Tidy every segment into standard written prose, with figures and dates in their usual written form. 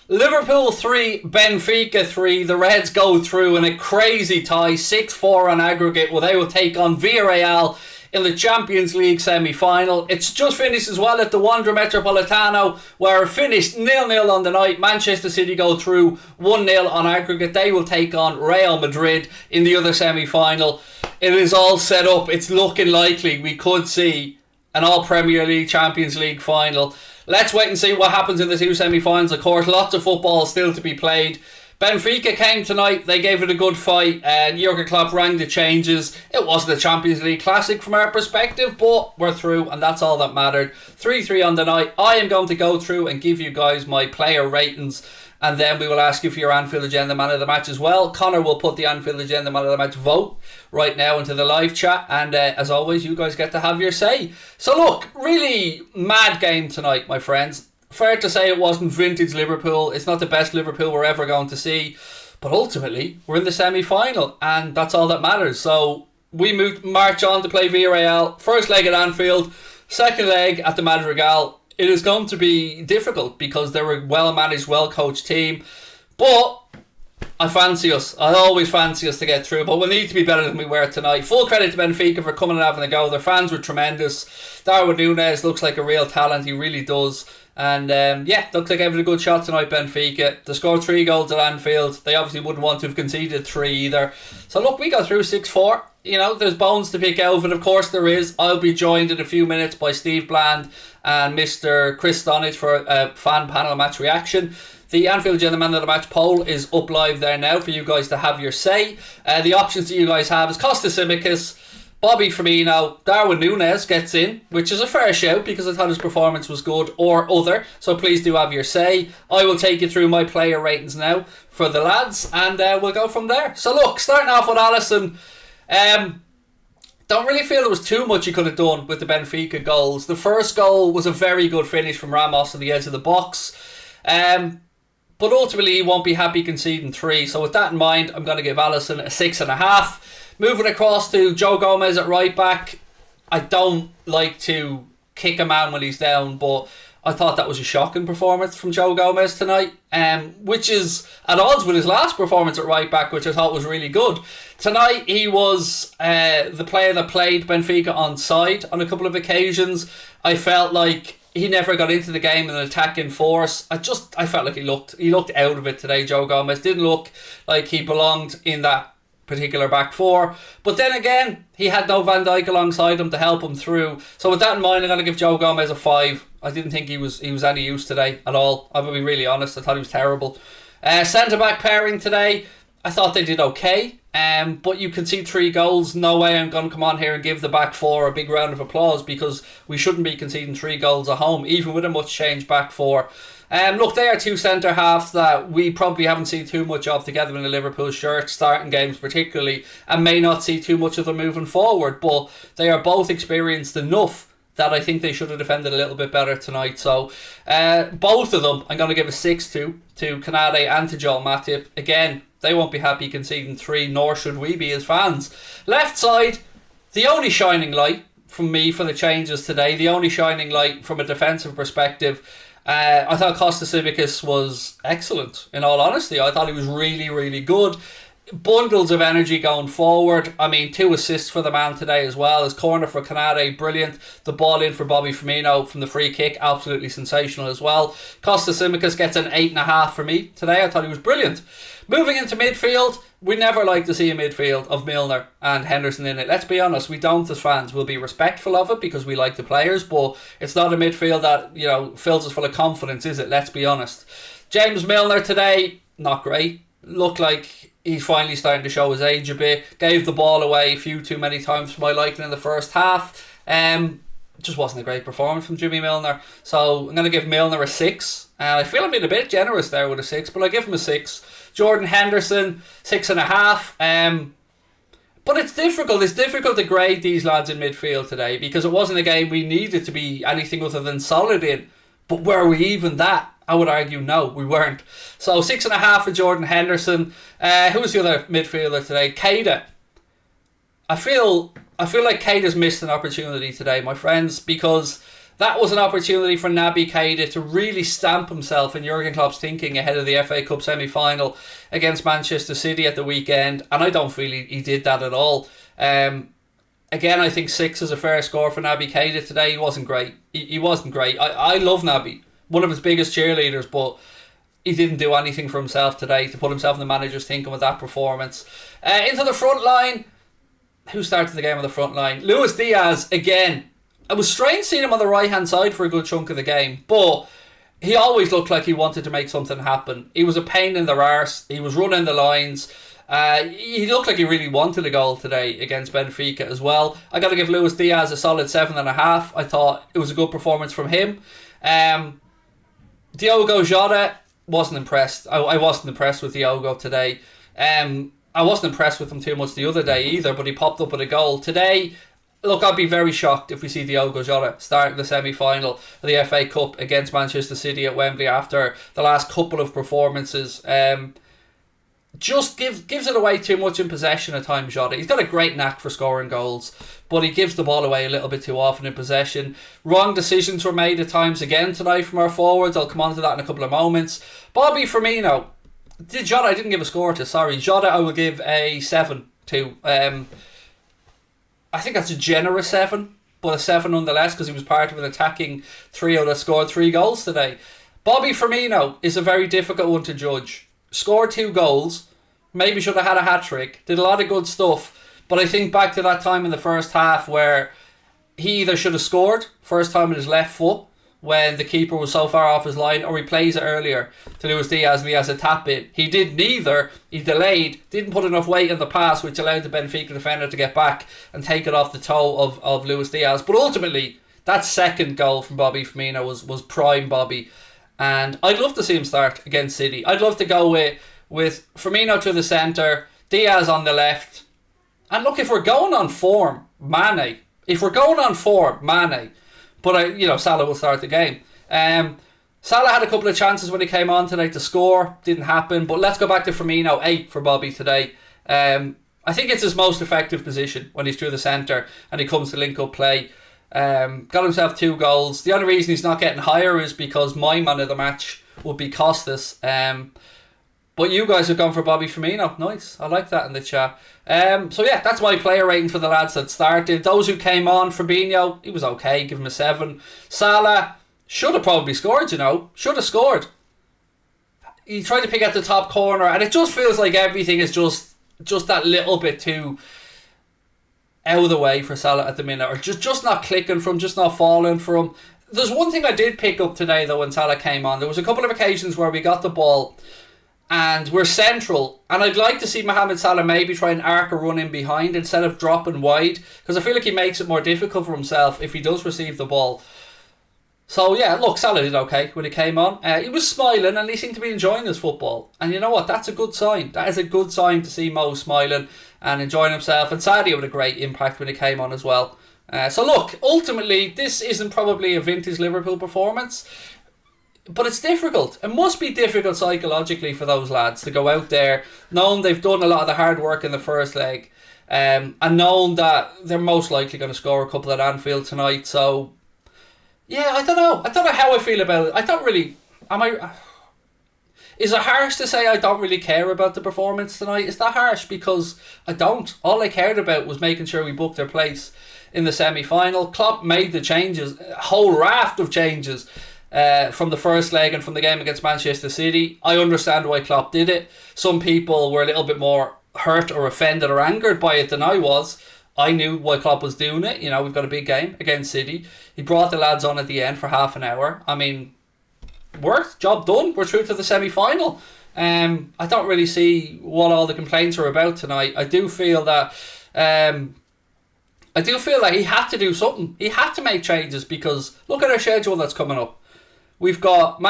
Liverpool 3, Benfica 3. The Reds go through in a crazy tie, 6-4 on aggregate, where they will take on Villarreal in the Champions League semi-final. It's just finished as well at the Wanda Metropolitano, where it finished 0-0 on the night. Manchester City go through 1-0 on aggregate. They will take on Real Madrid in the other semi-final. It is all set up. It's looking likely we could see an all-Premier League Champions League final. Let's wait and see what happens in the two semi-finals. Of course, lots of football still to be played. Benfica came tonight. They gave it a good fight. Jurgen Klopp rang the changes. It wasn't a Champions League classic from our perspective, but we're through, and that's all that mattered. 3-3 on the night. I am going to go through and give you guys my player ratings, and then we will ask you for your Anfield Agenda Man of the Match as well. Connor will put the Anfield Agenda Man of the Match vote right now into the live chat, and as always, you guys get to have your say. So look, really mad game tonight, my friends. Fair to say it wasn't vintage Liverpool. It's not the best Liverpool we're ever going to see, but ultimately we're in the semi-final, and that's all that matters. So we march on to play Villarreal. First leg at Anfield, second leg at the Madrigal. It is going to be difficult because they're a well-managed, well-coached team, but I fancy us. I always fancy us to get through, but we'll need to be better than we were tonight. Full credit to Benfica for coming and having a go. Their fans were tremendous. Darwin Núñez looks like a real talent. He really does. And looks like having a good shot tonight, Benfica. They scored 3 goals at Anfield. They obviously wouldn't want to have conceded 3 either. So look, we got through 6-4. You know, there's bones to pick out of it. Of course there is. I'll be joined in a few minutes by Steve Bland and Mr. Chris Stonage for a fan panel match reaction. The Anfield Agenda Man of the Match poll is up live there now for you guys to have your say. The options that you guys have is Costas Tsimikas, Bobby Firmino, Darwin Núñez gets in, which is a fair shout because I thought his performance was good, or other. So please do have your say. I will take you through my player ratings now for the lads, and we'll go from there. So look, starting off with Alisson, don't really feel there was too much he could have done with the Benfica goals. The first goal was a very good finish from Ramos on the edge of the box. But ultimately he won't be happy conceding 3. So with that in mind, I'm going to give Alisson a 6.5. Moving across to Joe Gomez at right back. I don't like to kick a man when he's down, but I thought that was a shocking performance from Joe Gomez tonight, which is at odds with his last performance at right back, which I thought was really good. Tonight he was the player that played Benfica on side on a couple of occasions. I felt like he never got into the game in an attacking force. I felt like he looked out of it today. Joe Gomez didn't look like he belonged in that particular back four, but then again he had no Van Dijk alongside him to help him through. So with that in mind, I'm going to give Joe Gomez a 5. I didn't think he was any use today at all. I'm going to be really honest. I thought he was terrible. Centre back pairing today, I thought they did okay, but you can see 3 goals. No way I'm going to come on here and give the back four a big round of applause, because we shouldn't be conceding 3 goals at home even with a much changed back four. Look, they are 2 centre halves that we probably haven't seen too much of together in the Liverpool shirt, starting games particularly, and may not see too much of them moving forward, but they are both experienced enough that I think they should have defended a little bit better tonight. So both of them I'm going to give a 6 to Kanade and to Joel Matip. Again, they won't be happy conceding 3, nor should we be as fans. Left side, the only shining light from me for the changes today, the only shining light from a defensive perspective, I thought Costas Tsimikas was excellent, in all honesty. I thought he was really, really good. Bundles of energy going forward. I mean, 2 assists for the man today as well. His corner for Kanade, brilliant. The ball in for Bobby Firmino from the free kick, absolutely sensational as well. Costas Tsimikas gets an 8.5 for me today. I thought he was brilliant. Moving into midfield, we never like to see a midfield of Milner and Henderson in it. Let's be honest, we don't as fans. We'll be respectful of it because we like the players, but it's not a midfield that, you know, fills us full of confidence, is it? Let's be honest. James Milner today, not great. Looked like he's finally starting to show his age a bit. Gave the ball away a few too many times for my liking in the first half. Just wasn't a great performance from Jimmy Milner. So I'm going to give Milner a 6. I feel I'm being a bit generous there with a 6, but I give him a 6. Jordan Henderson, 6.5. But it's difficult. It's difficult to grade these lads in midfield today because it wasn't a game we needed to be anything other than solid in. But were we even that? I would argue no, we weren't. So 6.5 for Jordan Henderson. Who was the other midfielder today? Keita. I feel like Keita's missed an opportunity today, my friends, because That was an opportunity for Naby Keita to really stamp himself in Jurgen Klopp's thinking ahead of the FA Cup semi-final against Manchester City at the weekend, and I don't feel he did that at all. Again, I think 6 is a fair score for Naby Keita today. He wasn't great. He wasn't great. I love Naby, one of his biggest cheerleaders, but he didn't do anything for himself today to put himself in the manager's thinking with that performance. Into the front line. Who started the game on the front line? Luis Diaz again. It was strange seeing him on the right hand side for a good chunk of the game, but he always looked like he wanted to make something happen. He was a pain in their arse. He was running the lines. He looked like he really wanted a goal today against Benfica as well. I got to give Luis Diaz a solid 7.5. I thought it was a good performance from him. Diogo Jota, wasn't impressed. I wasn't impressed with Diogo today. I wasn't impressed with him too much the other day either, but he popped up with a goal. Today, look, I'd be very shocked if we see Diogo Jota starting the semi-final of the FA Cup against Manchester City at Wembley after the last couple of performances. Just gives it away too much in possession at times, Jota. He's got a great knack for scoring goals, but he gives the ball away a little bit too often in possession. Wrong decisions were made at times again tonight from our forwards. I'll come on to that in a couple of moments. Bobby Firmino. Jota I didn't give a score to, sorry. Jota I will give a 7 to. I think that's a generous 7, but a 7 nonetheless because he was part of an attacking trio that scored 3 goals today. Bobby Firmino is a very difficult one to judge. Scored 2 goals, maybe should have had a hat-trick, did a lot of good stuff, but I think back to that time in the first half where he either should have scored, first time with his left foot, when the keeper was so far off his line, or he plays it earlier to Luis Diaz and he has a tap in. He did neither. He delayed, didn't put enough weight on the pass, which allowed the Benfica defender to get back and take it off the toe of Luis Diaz. But ultimately, that second goal from Bobby Firmino was prime Bobby. And I'd love to see him start against City. I'd love to go with Firmino to the centre, Diaz on the left. And look, if we're going on form, Mane. But Salah will start the game. Salah had a couple of chances when he came on today to score. Didn't happen. But let's go back to Firmino. 8 for Bobby today. I think it's his most effective position when he's through the centre and he comes to link up play. Got himself 2 goals. The only reason he's not getting higher is because my man of the match would be Costas. But you guys have gone for Bobby Firmino. Nice. I like that in the chat. So yeah, that's my player rating for the lads that started. Those who came on, Fabinho, he was okay. Give him a 7. Salah should have probably scored, Should have scored. He tried to pick at the top corner and it just feels like everything is just that little bit too out of the way for Salah at the minute, or just not clicking for him, just not falling for him. There's one thing I did pick up today though when Salah came on. There was a couple of occasions where we got the ball and we're central, and I'd like to see Mohamed Salah maybe try and arc a run in behind instead of dropping wide, because I feel like he makes it more difficult for himself if he does receive the ball. So yeah, look, Salah did okay when he came on. He was smiling and he seemed to be enjoying his football. And you know what? That's a good sign. That is a good sign to see Mo smiling and enjoying himself. And Sadio had a great impact when he came on as well. So look, ultimately, this isn't probably a vintage Liverpool performance, but it's difficult. It must be difficult psychologically for those lads to go out there knowing they've done a lot of the hard work in the first leg, and knowing that they're most likely going to score a couple at Anfield tonight. So yeah, I don't know how I feel about it. I don't really... Is it harsh to say I don't really care about the performance tonight? Is that harsh? Because I don't. All I cared about was making sure we booked our place in the semi-final. Klopp made the changes, a whole raft of changes from the first leg and from the game against Manchester City. I understand why Klopp did it. Some people were a little bit more hurt or offended or angered by it than I was. I knew why Klopp was doing it. We've got a big game against City. He brought the lads on at the end for half an hour. I mean, worked, job done. We're through to the semi-final. I don't really see what all the complaints are about tonight. I do feel that he had to do something. He had to make changes because look at our schedule that's coming up. We've got we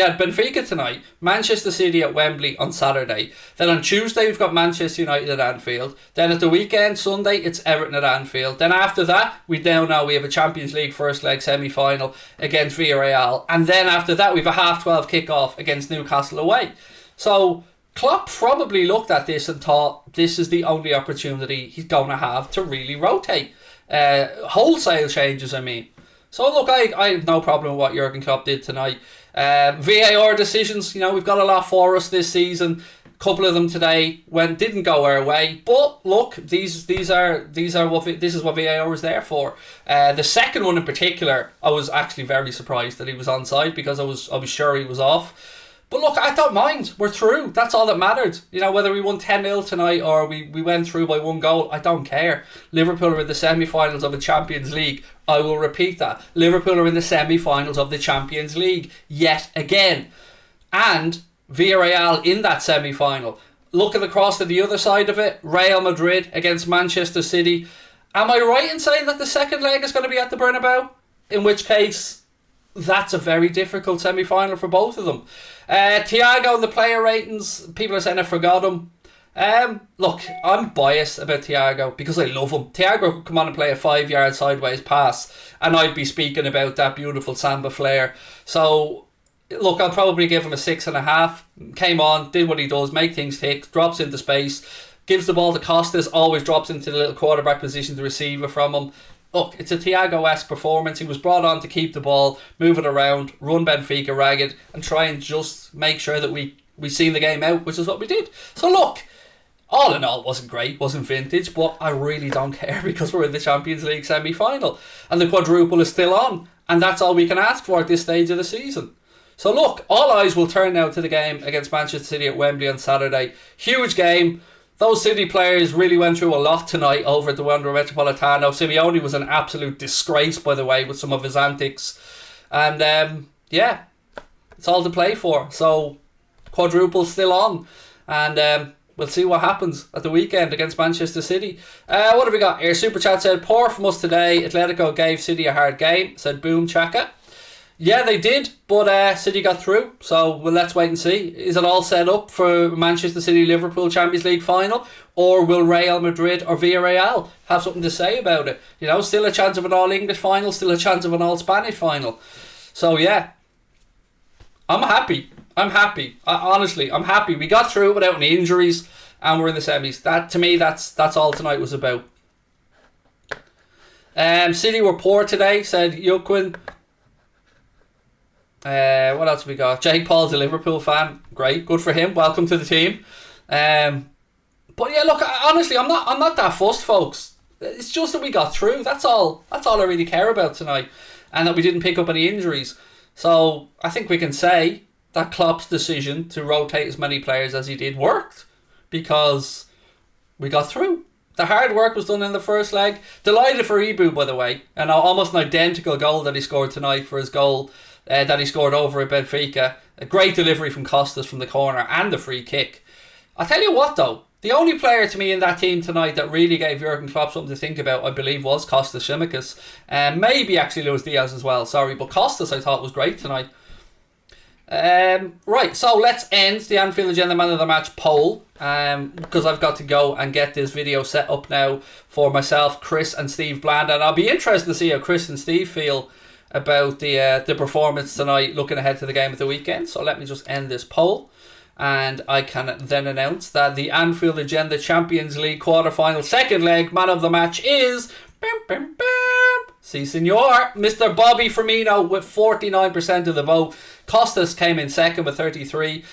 had Benfica tonight, Manchester City at Wembley on Saturday. Then on Tuesday we've got Manchester United at Anfield. Then at the weekend, Sunday, it's Everton at Anfield. Then after that, we now know we have a Champions League first leg semi-final against Villarreal. And then after that, we have a 12:30 kick-off against Newcastle away. So Klopp probably looked at this and thought this is the only opportunity he's going to have to really rotate. Wholesale changes, I mean. So look, I have no problem with what Jurgen Klopp did tonight. VAR decisions, we've got a lot for us this season. A couple of them today didn't go our way, but look, this is what VAR is there for. The second one in particular, I was actually very surprised that he was onside, because I was sure he was off. But look, I don't mind. We're through. That's all that mattered. Whether we won 10-0 tonight or we went through by 1 goal, I don't care. Liverpool are in the semi-finals of the Champions League. I will repeat that. Liverpool are in the semi-finals of the Champions League yet again. And Villarreal in that semi-final. Looking across to the other side of it, Real Madrid against Manchester City. Am I right in saying that the second leg is going to be at the Bernabeu? In which case, that's a very difficult semi-final for both of them. Thiago and the player ratings, people are saying I forgot him. Look, I'm biased about Thiago because I love him. Thiago could come on and play a 5-yard sideways pass and I'd be speaking about that beautiful samba flair. So look, I'll probably give him a 6.5. Came on, did what he does, make things tick, drops into space, gives the ball to Costas, always drops into the little quarterback position to receive it from him. Look, it's a Thiago-esque performance. He was brought on to keep the ball, move it around, run Benfica ragged, and try and just make sure that we seen the game out, which is what we did. So look, all in all, wasn't great, wasn't vintage, but I really don't care because we're in the Champions League semi-final. And the quadruple is still on, and that's all we can ask for at this stage of the season. So look, all eyes will turn now to the game against Manchester City at Wembley on Saturday. Huge game. Those City players really went through a lot tonight over at the Wanda Metropolitano. Simeone was an absolute disgrace, by the way, with some of his antics. And, it's all to play for. So, quadruple's still on. And we'll see what happens at the weekend against Manchester City. What have we got here? Super Chat said, poor from us today. Atletico gave City a hard game. Said, boom, Chaka. Yeah, they did, but City got through, so let's wait and see. Is it all set up for Manchester City-Liverpool Champions League final, or will Real Madrid or Villarreal have something to say about it? Still a chance of an all-English final, still a chance of an all-Spanish final. So yeah, I'm happy. Honestly, I'm happy. We got through without any injuries, and we're in the semis. That, to me, that's all tonight was about. City were poor today, said Yuquin. What else have we got? Jake Paul's a Liverpool fan. Great, good for him. Welcome to the team. But yeah, look, honestly, I'm not that fussed, folks. It's just that we got through. That's all I really care about tonight, and that we didn't pick up any injuries. So I think we can say that Klopp's decision to rotate as many players as he did worked, because we got through. The hard work was done in the first leg. Delighted for Ibu, by the way, and almost an identical goal that he scored tonight for his goal that he scored over at Benfica. A great delivery from Costas from the corner and the free kick. I'll tell you what though, the only player to me in that team tonight that really gave Jurgen Klopp something to think about, I believe, was Costas Tsimikas. Maybe actually Luis Diaz as well, sorry, but Costas I thought was great tonight. Right, so let's end the Anfield Agenda Man of the Match poll, because I've got to go and get this video set up now for myself, Chris and Steve Bland, and I'll be interested to see how Chris and Steve feel about the performance tonight, looking ahead to the game of the weekend. So let me just end this poll, and I can then announce that the Anfield Agenda Champions League quarter-final second leg man of the match is Si senor, Mr. Bobby Firmino with 49% of the vote. Costas came in second with 33%.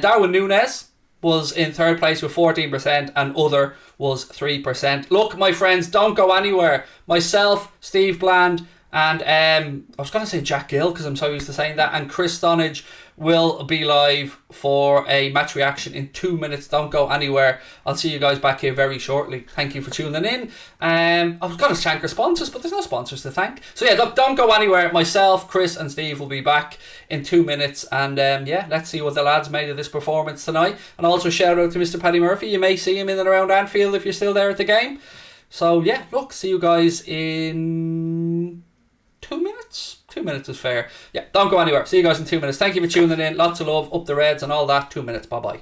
Darwin Núñez was in third place with 14%, and other was 3%. Look, my friends, don't go anywhere. Myself, Steve Bland, and I was going to say Jack Gill because I'm so used to saying that, and Chris Stonage will be live for a match reaction in 2 minutes. Don't go anywhere. I'll see you guys back here very shortly. Thank you for tuning in. I was going to thank our sponsors, but there's no sponsors to thank. So yeah, look, don't go anywhere. Myself, Chris and Steve will be back in 2 minutes, and let's see what the lads made of this performance tonight. And also shout out to Mr. Paddy Murphy. You may see him in and around Anfield if you're still there at the game. So yeah, look, see you guys in 2 minutes. 2 minutes is fair. Yeah, don't go anywhere. See you guys in 2 minutes. Thank you for tuning in. Lots of love. Up the Reds and all that. 2 minutes. Bye bye.